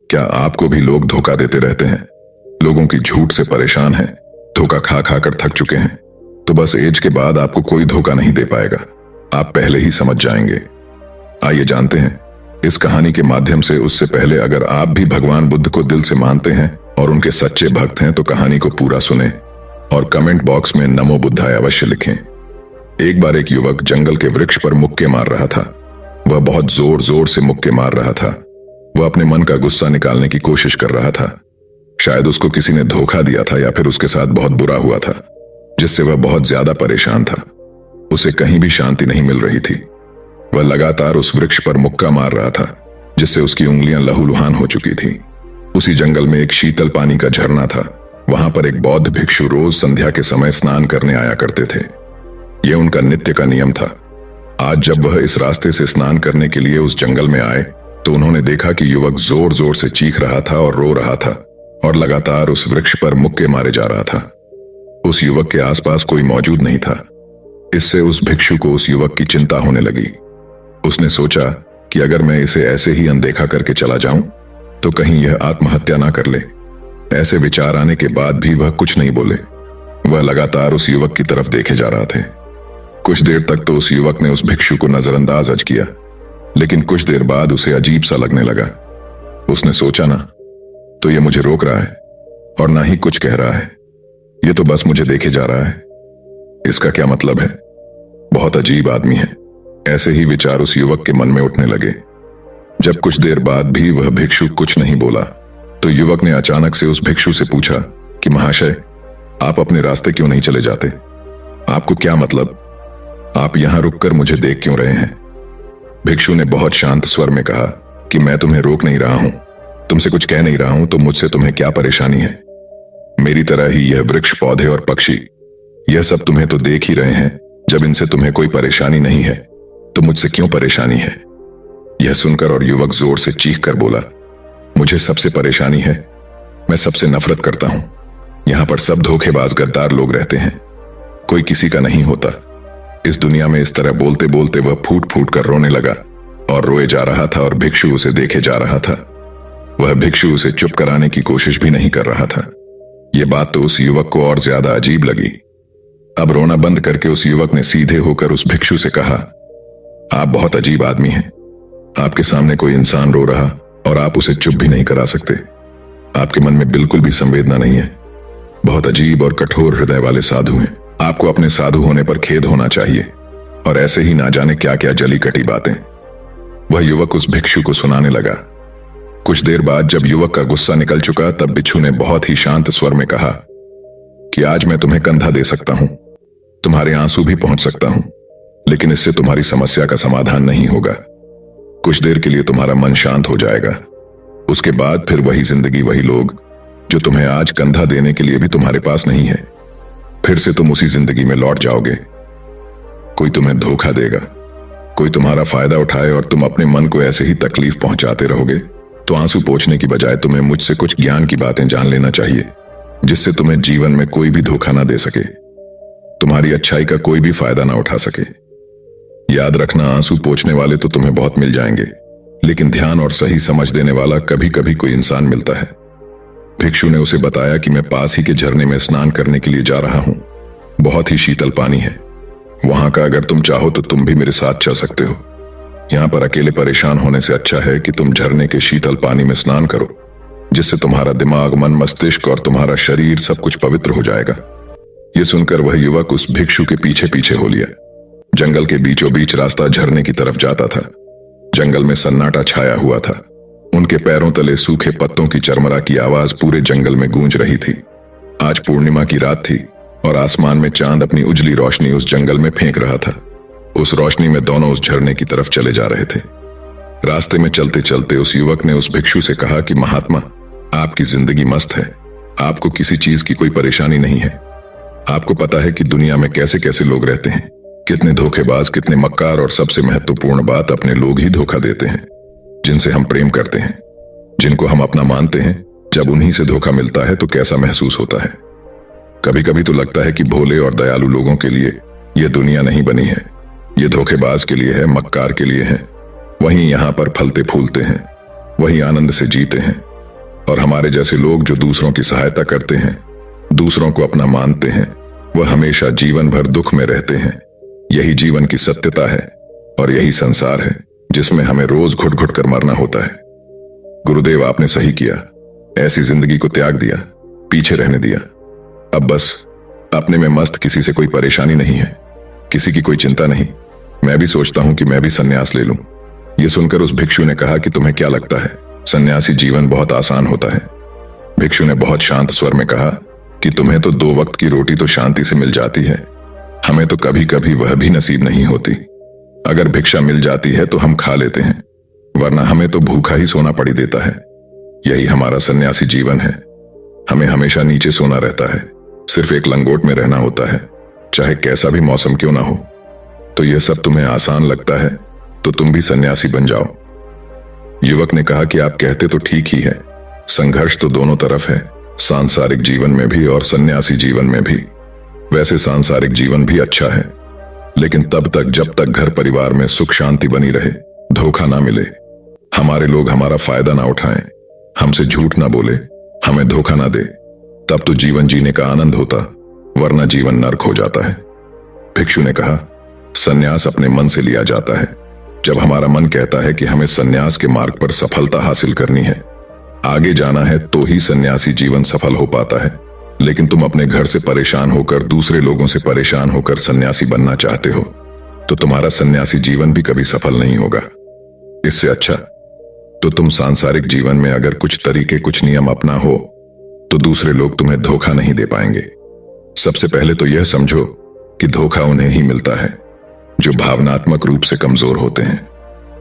क्या आपको भी लोग धोखा देते रहते हैं? लोगों की झूठ से परेशान हैं, धोखा खा खा कर थक चुके हैं। तो बस एज के बाद आपको कोई धोखा नहीं दे पाएगा, आप पहले ही समझ जाएंगे। आइए जानते हैं इस कहानी के माध्यम से। उससे पहले अगर आप भी भगवान बुद्ध को दिल से मानते हैं और उनके सच्चे भक्त हैं तो कहानी को पूरा सुने और कमेंट बॉक्स में नमो बुद्धाय अवश्य लिखें। एक बार एक युवक जंगल के वृक्ष पर मुक्के मार रहा था। वह बहुत जोर जोर से मुक्के मार रहा था। वह अपने मन का गुस्सा निकालने की कोशिश कर रहा था। शायद उसको किसी ने धोखा दिया था या फिर उसके साथ बहुत बुरा हुआ था, जिससे वह बहुत ज्यादा परेशान था। उसे कहीं भी शांति नहीं मिल रही थी। वह लगातार उस वृक्ष पर मुक्का मार रहा था, जिससे उसकी उंगलियां लहूलुहान हो चुकी थी। उसी जंगल में एक शीतल पानी का झरना था। वहां पर एक बौद्ध भिक्षु रोज संध्या के समय स्नान करने आया करते थे। यह उनका नित्य का नियम था। आज जब वह इस रास्ते से स्नान करने के लिए उस जंगल में आए तो उन्होंने देखा कि युवक जोर जोर से चीख रहा था और रो रहा था और लगातार उस वृक्ष पर मुक्के मारे जा रहा था। उस युवक के आसपास कोई मौजूद नहीं था। इससे उस भिक्षु को उस युवक की चिंता होने लगी। उसने सोचा कि अगर मैं इसे ऐसे ही अनदेखा करके चला जाऊं तो कहीं यह आत्महत्या ना कर ले। ऐसे विचार आने के बाद भी वह कुछ नहीं बोले। वह लगातार उस युवक की तरफ देखे जा रहा थे। कुछ देर तक तो उस युवक ने उस भिक्षु को नजरअंदाज किया, लेकिन कुछ देर बाद उसे अजीब सा लगने लगा। उसने सोचा ना तो ये मुझे रोक रहा है और ना ही कुछ कह रहा है, ये तो बस मुझे देखे जा रहा है। इसका क्या मतलब है? बहुत अजीब आदमी है। ऐसे ही विचार उस युवक के मन में उठने लगे। जब कुछ देर बाद भी वह भिक्षु कुछ नहीं बोला तो युवक ने अचानक से उस भिक्षु से पूछा कि महाशय, आप अपने रास्ते क्यों नहीं चले जाते? आपको क्या मतलब? आप यहां रुककर मुझे देख क्यों रहे हैं? भिक्षु ने बहुत शांत स्वर में कहा कि मैं तुम्हें रोक नहीं रहा हूं, तुमसे कुछ कह नहीं रहा हूं, तो मुझसे तुम्हें क्या परेशानी है? मेरी तरह ही यह वृक्ष, पौधे और पक्षी, यह सब तुम्हें तो देख ही रहे हैं। जब इनसे तुम्हें कोई परेशानी नहीं है तो मुझसे क्यों परेशानी है? यह सुनकर और युवक जोर से चीख कर बोला, मुझे सबसे परेशानी है, मैं सबसे नफरत करता हूं। यहां पर सब धोखेबाज गद्दार लोग रहते हैं, कोई किसी का नहीं होता। इस दुनिया में इस तरह बोलते बोलते वह फूट फूट कर रोने लगा और रोए जा रहा था और भिक्षु उसे देखे जा रहा था। वह भिक्षु उसे चुप कराने की कोशिश भी नहीं कर रहा था। यह बात तो उस युवक को और ज्यादा अजीब लगी। अब रोना बंद करके उस युवक ने सीधे होकर उस भिक्षु से कहा, आप बहुत अजीब आदमी हैं। आपके सामने कोई इंसान रो रहा और आप उसे चुप भी नहीं करा सकते। आपके मन में बिल्कुल भी संवेदना नहीं है। बहुत अजीब और कठोर हृदय वाले साधु हैं। आपको अपने साधु होने पर खेद होना चाहिए। और ऐसे ही ना जाने क्या क्या जली कटी बातें वह युवक उस भिक्षु को सुनाने लगा। कुछ देर बाद जब युवक का गुस्सा निकल चुका तब भिक्षु ने बहुत ही शांत स्वर में कहा कि आज मैं तुम्हें कंधा दे सकता हूं, तुम्हारे आंसू भी पहुंच सकता हूं, लेकिन इससे तुम्हारी समस्या का समाधान नहीं होगा। कुछ देर के लिए तुम्हारा मन शांत हो जाएगा। उसके बाद फिर वही जिंदगी, वही लोग जो तुम्हें आज कंधा देने के लिए भी तुम्हारे पास नहीं है। फिर से तुम उसी जिंदगी में लौट जाओगे। कोई तुम्हें धोखा देगा, कोई तुम्हारा फायदा उठाए और तुम अपने मन को ऐसे ही तकलीफ पहुंचाते रहोगे। तो आंसू पोंछने की बजाय तुम्हें मुझसे कुछ ज्ञान की बातें जान लेना चाहिए, जिससे तुम्हें जीवन में कोई भी धोखा ना दे सके, तुम्हारी अच्छाई का कोई भी फायदा ना उठा सके। याद रखना, आंसू पोंछने वाले तो तुम्हें बहुत मिल जाएंगे, लेकिन ध्यान और सही समझ देने वाला कभी कभी कोई इंसान मिलता है। भिक्षु ने उसे बताया कि मैं पास ही के झरने में स्नान करने के लिए जा रहा हूं। बहुत ही शीतल पानी है वहां का, अगर तुम चाहो तो तुम भी मेरे साथ चल सकते हो। यहां पर अकेले परेशान होने से अच्छा है कि तुम झरने के शीतल पानी में स्नान करो, जिससे तुम्हारा दिमाग, मन, मस्तिष्क और तुम्हारा शरीर सब कुछ पवित्र हो जाएगा। यह सुनकर वह युवक उस भिक्षु के पीछे पीछे हो लिया। जंगल के बीचों बीच रास्ता झरने की तरफ जाता था। जंगल में सन्नाटा छाया हुआ था। उनके पैरों तले सूखे पत्तों की चरमरा की आवाज पूरे जंगल में गूंज रही थी। आज पूर्णिमा की रात थी और आसमान में चांद अपनी उजली रोशनी उस जंगल में फेंक रहा था। उस रोशनी में दोनों उस झरने की तरफ चले जा रहे थे। रास्ते में चलते चलते उस युवक ने उस भिक्षु से कहा कि महात्मा, आपकी जिंदगी मस्त है, आपको किसी चीज की कोई परेशानी नहीं है। आपको पता है कि दुनिया में कैसे कैसे लोग रहते हैं, कितने धोखेबाज, कितने मक्कार, और सबसे महत्वपूर्ण बात, अपने लोग ही धोखा देते हैं जिनसे हम प्रेम करते हैं, जिनको हम अपना मानते हैं। जब उन्हीं से धोखा मिलता है तो कैसा महसूस होता है। कभी कभी तो लगता है कि भोले और दयालु लोगों के लिए यह दुनिया नहीं बनी है, ये धोखेबाज के लिए है, मक्कार के लिए है। वहीं यहां पर फलते फूलते हैं, वही आनंद से जीते हैं, और हमारे जैसे लोग जो दूसरों की सहायता करते हैं, दूसरों को अपना मानते हैं, वह हमेशा जीवन भर दुख में रहते हैं। यही जीवन की सत्यता है और यही संसार है जिसमें हमें रोज घुट घुट कर मरना होता है। गुरुदेव, आपने सही किया, ऐसी जिंदगी को त्याग दिया, पीछे रहने दिया। अब बस अपने में मस्त, किसी से कोई परेशानी नहीं है, किसी की कोई चिंता नहीं। मैं भी सोचता हूं कि मैं भी संन्यास ले लूं। यह सुनकर उस भिक्षु ने कहा कि तुम्हें क्या लगता है, सन्यासी जीवन बहुत आसान होता है? भिक्षु ने बहुत शांत स्वर में कहा कि तुम्हें तो 2 वक्त की रोटी तो शांति से मिल जाती है, हमें तो कभी कभी वह भी नसीब नहीं होती। अगर भिक्षा मिल जाती है तो हम खा लेते हैं, वरना हमें तो भूखा ही सोना पड़ी देता है। यही हमारा सन्यासी जीवन है। हमें हमेशा नीचे सोना रहता है, सिर्फ एक लंगोट में रहना होता है, चाहे कैसा भी मौसम क्यों ना हो। तो यह सब तुम्हें आसान लगता है तो तुम भी सन्यासी बन जाओ। युवक ने कहा कि आप कहते तो ठीक ही है, संघर्ष तो दोनों तरफ है, सांसारिक जीवन में भी और सन्यासी जीवन में भी। वैसे सांसारिक जीवन भी अच्छा है, लेकिन तब तक जब तक घर परिवार में सुख शांति बनी रहे, धोखा ना मिले, हमारे लोग हमारा फायदा ना उठाएं, हमसे झूठ ना बोले, हमें धोखा ना दे, तब तो जीवन जीने का आनंद होता, वरना जीवन नर्क हो जाता है। भिक्षु ने कहा, सन्यास अपने मन से लिया जाता है। जब हमारा मन कहता है कि हमें सन्यास के मार्ग पर सफलता हासिल करनी है, आगे जाना है, तो ही सन्यासी जीवन सफल हो पाता है। लेकिन तुम अपने घर से परेशान होकर, दूसरे लोगों से परेशान होकर सन्यासी बनना चाहते हो, तो तुम्हारा सन्यासी जीवन भी कभी सफल नहीं होगा। इससे अच्छा तो तुम सांसारिक जीवन में अगर कुछ तरीके, कुछ नियम अपना हो, तो दूसरे लोग तुम्हें धोखा नहीं दे पाएंगे। सबसे पहले तो यह समझो कि धोखा उन्हें ही मिलता है जो भावनात्मक रूप से कमजोर होते हैं,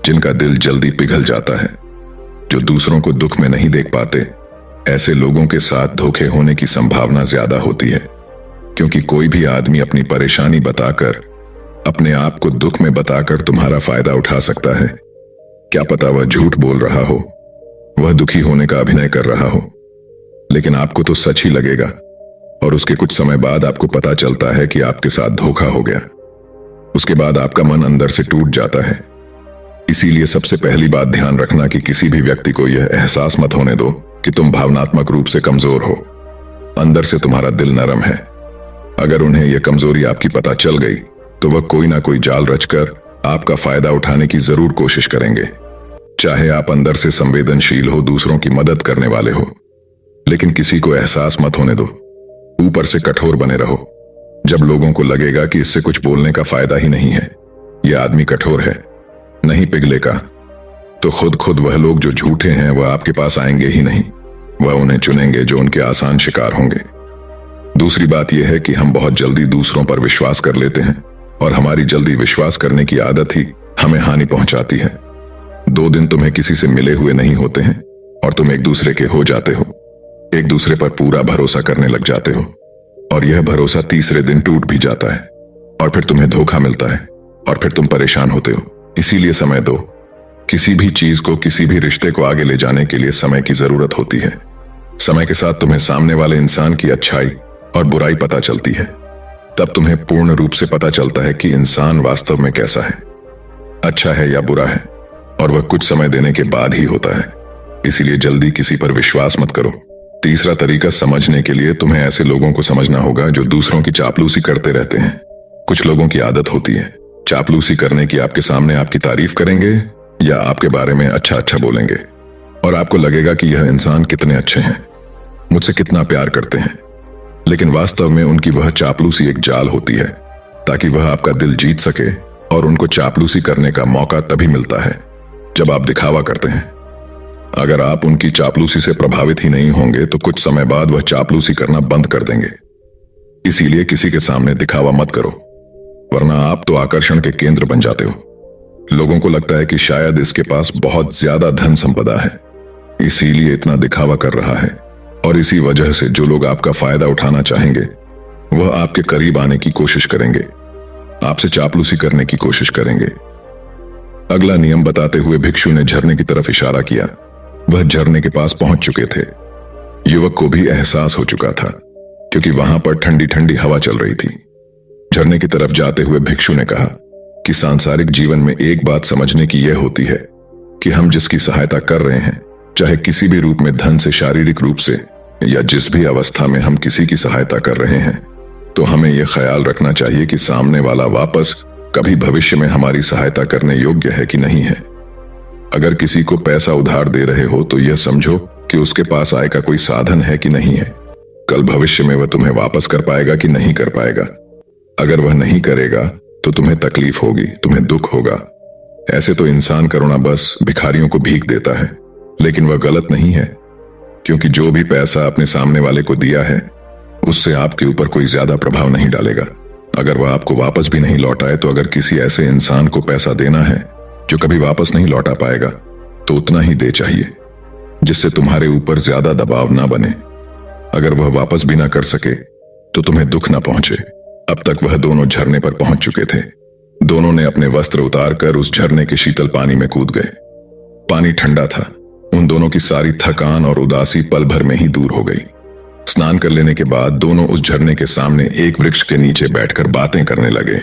जिनका दिल जल्दी पिघल जाता है, जो दूसरों को दुख में नहीं देख पाते। ऐसे लोगों के साथ धोखे होने की संभावना ज्यादा होती है, क्योंकि कोई भी आदमी अपनी परेशानी बताकर, अपने आप को दुख में बताकर तुम्हारा फायदा उठा सकता है। क्या पता वह झूठ बोल रहा हो, वह दुखी होने का अभिनय कर रहा हो, लेकिन आपको तो सच ही लगेगा और उसके कुछ समय बाद आपको पता चलता है कि आपके साथ धोखा हो गया। उसके बाद आपका मन अंदर से टूट जाता है। इसीलिए सबसे पहली बात ध्यान रखना कि किसी भी व्यक्ति को यह एहसास मत होने दो कि तुम भावनात्मक रूप से कमजोर हो। अंदर से तुम्हारा दिल नरम है। अगर उन्हें यह कमजोरी आपकी पता चल गई तो वह कोई ना कोई जाल रचकर आपका फायदा उठाने की जरूर कोशिश करेंगे। चाहे आप अंदर से संवेदनशील हो, दूसरों की मदद करने वाले हो, लेकिन किसी को एहसास मत होने दो। ऊपर से कठोर बने रहो। जब लोगों को लगेगा कि इससे कुछ बोलने का फायदा ही नहीं है, यह आदमी कठोर है, नहीं पिघलेगा, तो खुद वह लोग जो झूठे हैं वह आपके पास आएंगे ही नहीं। वह उन्हें चुनेंगे जो उनके आसान शिकार होंगे। दूसरी बात यह है कि हम बहुत जल्दी दूसरों पर विश्वास कर लेते हैं और हमारी जल्दी विश्वास करने की आदत ही हमें हानि पहुंचाती है। 2 दिन तुम्हें किसी से मिले हुए नहीं होते हैं और तुम एक दूसरे के हो जाते हो, एक दूसरे पर पूरा भरोसा करने लग जाते हो, और यह भरोसा तीसरे दिन टूट भी जाता है और फिर तुम्हें धोखा मिलता है और फिर तुम परेशान होते हो। इसीलिए समय दो। किसी भी चीज को, किसी भी रिश्ते को आगे ले जाने के लिए समय की जरूरत होती है। समय के साथ तुम्हें सामने वाले इंसान की अच्छाई और बुराई पता चलती है। तब तुम्हें पूर्ण रूप से पता चलता है कि इंसान वास्तव में कैसा है, अच्छा है या बुरा है, और वह कुछ समय देने के बाद ही होता है। इसीलिए जल्दी किसी पर विश्वास मत करो। तीसरा तरीका समझने के लिए तुम्हें ऐसे लोगों को समझना होगा जो दूसरों की चापलूसी करते रहते हैं। कुछ लोगों की आदत होती है चापलूसी करने की। आपके सामने आपकी तारीफ करेंगे या आपके बारे में अच्छा अच्छा बोलेंगे और आपको लगेगा कि यह इंसान कितने अच्छे हैं, मुझसे कितना प्यार करते हैं। लेकिन वास्तव में उनकी वह चापलूसी एक जाल होती है ताकि वह आपका दिल जीत सके, और उनको चापलूसी करने का मौका तभी मिलता है जब आप दिखावा करते हैं। अगर आप उनकी चापलूसी से प्रभावित ही नहीं होंगे तो कुछ समय बाद वह चापलूसी करना बंद कर देंगे। इसीलिए किसी के सामने दिखावा मत करो, वरना आप तो आकर्षण के केंद्र बन जाते हो। लोगों को लगता है कि शायद इसके पास बहुत ज्यादा धन संपदा है, इसीलिए इतना दिखावा कर रहा है, और इसी वजह से जो लोग आपका फायदा उठाना चाहेंगे वह आपके करीब आने की कोशिश करेंगे, आपसे चापलूसी करने की कोशिश करेंगे। अगला नियम बताते हुए भिक्षु ने झरने की तरफ इशारा किया। वह झरने के पास पहुंच चुके थे। युवक को भी एहसास हो चुका था क्योंकि वहां पर ठंडी ठंडी हवा चल रही थी। झरने की तरफ जाते हुए भिक्षु ने कहा कि सांसारिक जीवन में एक बात समझने की यह होती है कि हम जिसकी सहायता कर रहे हैं चाहे किसी भी रूप में, धन से, शारीरिक रूप से, या जिस भी अवस्था में हम किसी की सहायता कर रहे हैं, तो हमें यह ख्याल रखना चाहिए कि सामने वाला वापस कभी भविष्य में हमारी सहायता करने योग्य है कि नहीं है। अगर किसी को पैसा उधार दे रहे हो तो यह समझो कि उसके पास आय का कोई साधन है कि नहीं है। कल भविष्य में वह तुम्हें वापस कर पाएगा कि नहीं कर पाएगा। अगर वह नहीं करेगा तो तुम्हें तकलीफ होगी, तुम्हें दुख होगा। ऐसे तो इंसान करुणा बस भिखारियों को भीख देता है, लेकिन वह गलत नहीं है, क्योंकि जो भी पैसा अपने सामने वाले को दिया है उससे आपके ऊपर कोई ज्यादा प्रभाव नहीं डालेगा। अगर वह आपको वापस भी नहीं लौटाए तो अगर किसी ऐसे इंसान को पैसा देना है जो कभी वापस नहीं लौटा पाएगा, तो उतना ही दे चाहिए जिससे तुम्हारे ऊपर ज्यादा दबाव ना बने। अगर वह वापस भी ना कर सके तो तुम्हें दुख ना पहुंचे। अब तक वह दोनों झरने पर पहुंच चुके थे। दोनों ने अपने वस्त्र उतारकर उस झरने के शीतल पानी में कूद गए। पानी ठंडा था। उन दोनों की सारी थकान और उदासी पल भर में ही दूर हो गई। स्नान कर लेने के बाद दोनों उस झरने के सामने एक वृक्ष के नीचे बैठकर बातें करने लगे।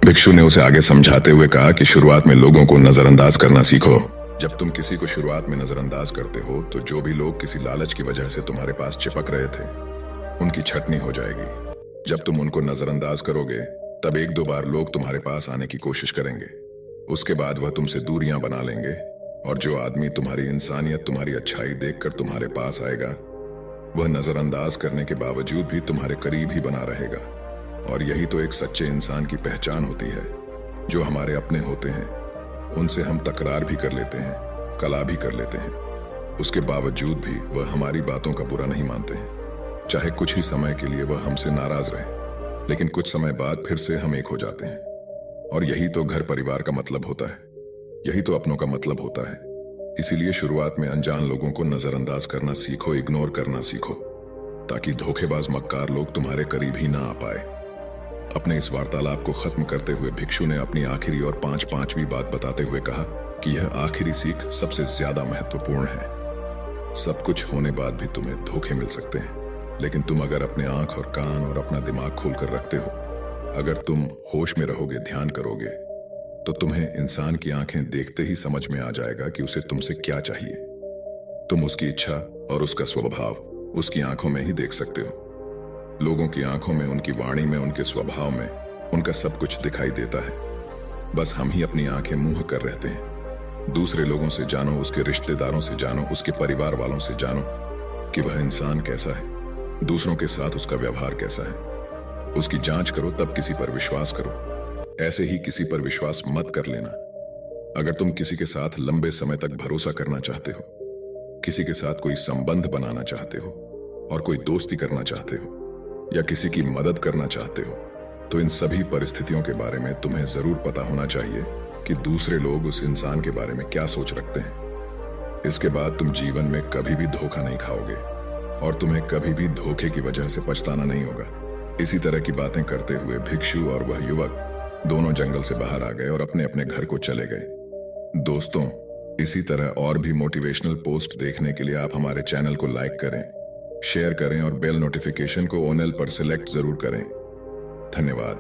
भिक्षु ने उसे आगे समझाते हुए कहा कि शुरुआत में लोगों को नजरअंदाज करना सीखो। जब तुम किसी को शुरुआत में नजरअंदाज करते हो तो जो भी लोग किसी लालच की वजह से तुम्हारे पास चिपक रहे थे, उनकी छटनी हो जाएगी। जब तुम उनको नजरअंदाज करोगे तब एक दो बार लोग तुम्हारे पास आने की कोशिश करेंगे। उसके बाद वह तुमसे दूरियां बना लेंगे, और जो आदमी तुम्हारी इंसानियत, तुम्हारी अच्छाई देखकर तुम्हारे पास आएगा, वह नजरअंदाज करने के बावजूद भी तुम्हारे करीब ही बना रहेगा। और यही तो एक सच्चे इंसान की पहचान होती है। जो हमारे अपने होते हैं उनसे हम तकरार भी कर लेते हैं, कला भी कर लेते हैं, उसके बावजूद भी वह हमारी बातों का बुरा नहीं मानते हैं। चाहे कुछ ही समय के लिए वह हमसे नाराज रहे, लेकिन कुछ समय बाद फिर से हम एक हो जाते हैं। और यही तो घर परिवार का मतलब होता है, यही तो अपनों का मतलब होता है। इसीलिए शुरुआत में अनजान लोगों को नजरअंदाज करना सीखो, इग्नोर करना सीखो, ताकि धोखेबाज मक्कार लोग तुम्हारे करीब ही ना आ पाए। अपने इस वार्तालाप को खत्म करते हुए भिक्षु ने अपनी आखिरी और पांचवी बात बताते हुए कहा कि यह आखिरी सीख सबसे ज्यादा महत्वपूर्ण है। सब कुछ होने बाद भी तुम्हें धोखे मिल सकते हैं, लेकिन तुम अगर अपने आंख और कान और अपना दिमाग खोलकर रखते हो, अगर तुम होश में रहोगे, ध्यान करोगे, तो तुम्हें इंसान की आंखें देखते ही समझ में आ जाएगा कि उसे तुमसे क्या चाहिए। तुम उसकी इच्छा और उसका स्वभाव उसकी आंखों में ही देख सकते हो। लोगों की आंखों में, उनकी वाणी में, उनके स्वभाव में उनका सब कुछ दिखाई देता है। बस हम ही अपनी आंखें मूंह कर रहते हैं। दूसरे लोगों से जानो, उसके रिश्तेदारों से जानो, उसके परिवार वालों से जानो कि वह इंसान कैसा है, दूसरों के साथ उसका व्यवहार कैसा है। उसकी जांच करो, तब किसी पर विश्वास करो। ऐसे ही किसी पर विश्वास मत कर लेना। अगर तुम किसी के साथ लंबे समय तक भरोसा करना चाहते हो, किसी के साथ कोई संबंध बनाना चाहते हो, और कोई दोस्ती करना चाहते हो, या किसी की मदद करना चाहते हो, तो इन सभी परिस्थितियों के बारे में तुम्हें जरूर पता होना चाहिए कि दूसरे लोग उस इंसान के बारे में क्या सोच रखते हैं। इसके बाद तुम जीवन में कभी भी धोखा नहीं खाओगे, और तुम्हें कभी भी धोखे की वजह से पछताना नहीं होगा। इसी तरह की बातें करते हुए भिक्षु और वह युवक दोनों जंगल से बाहर आ गए और अपने अपने घर को चले गए। दोस्तों, इसी तरह और भी मोटिवेशनल पोस्ट देखने के लिए आप हमारे चैनल को लाइक करें, शेयर करें और बेल नोटिफिकेशन को ऑल पर सिलेक्ट जरूर करें। धन्यवाद।